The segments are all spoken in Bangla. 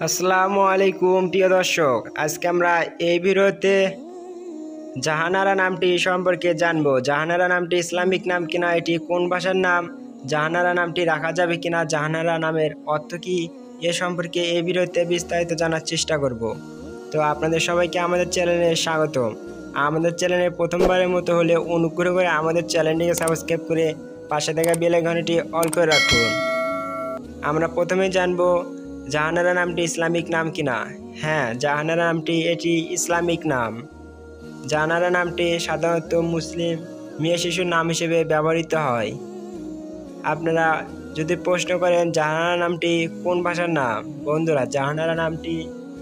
আসসালামু আলাইকুম প্রিয় দর্শক, আজকে আমরা এই ভিডিওতে জাহানারা নামটি সম্পর্কে জানবো। জাহানারা নামটি ইসলামিক নাম কিনা, এটি কোন ভাষার নাম, জাহানারা নামটি রাখা যাবে কিনা, জাহানারা নামের অর্থ কি, এ সম্পর্কে এই ভিডিওতে বিস্তারিত জানার চেষ্টা করব। তো আপনাদের সবাইকে আমাদের চ্যানেলে স্বাগত। আমাদের চ্যানেলে প্রথমবারের মতো হলে অনুগ্রহ করে আমাদের চ্যানেলটিকে সাবস্ক্রাইব করে পাশে থাকা বেল আইকনটি অল করে রাখুন। আমরা প্রথমে জানবো জাহানারা নামটি ইসলামিক নাম কিনা। হ্যাঁ, জাহানারা নামটি এটি ইসলামিক নাম। জাহানারা নামটি সাধারণত মুসলিম মেয়ে শিশুর নাম হিসেবে ব্যবহৃত হয়। আপনারা যদি প্রশ্ন করেন জাহানারা নামটি কোন ভাষার নাম, বন্ধুরা জাহানারা নামটি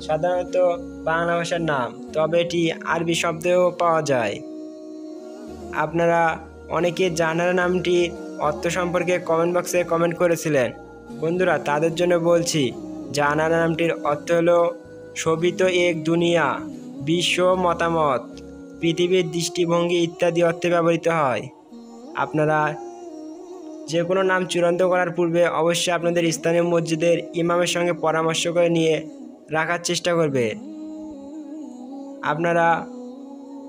সাধারণত বাংলা ভাষার নাম, তবে এটি আরবি শব্দেও পাওয়া যায়। আপনারা অনেকে জাহানারা নামটির অর্থ সম্পর্কে কমেন্ট বক্সে কমেন্ট করেছিলেন। বন্ধুরা তাদের জন্য বলছি, জাহানারা নামটির অর্থ হলো শোভিত এক দুনিয়া, বিশ্ব, মতামত, পৃথিবীর দৃষ্টিভঙ্গি ইত্যাদি অর্থে ব্যবহৃত হয়। আপনারা যে কোনো নাম চূড়ান্ত করার পূর্বে অবশ্যই আপনাদের স্থানীয় মসজিদের ইমামের সঙ্গে পরামর্শ করে নিয়ে রাখার চেষ্টা করবে। আপনারা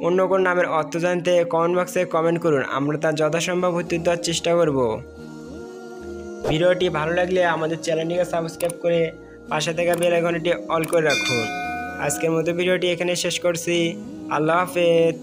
অন্য কোনো নামের অর্থ জানতে কমেন্ট বক্সে কমেন্ট করুন, আমরা তার যথাসম্ভব উত্তর দেওয়ার চেষ্টা করব। ভিডিওটি ভালো লাগলে আমাদের চ্যানেলটিকে সাবস্ক্রাইব করে পাশে থাকা বেল আইকনটি অল করে রাখুন। আজকের মতো ভিডিওটি এখানে শেষ করছি। আল্লাহ হাফেজ।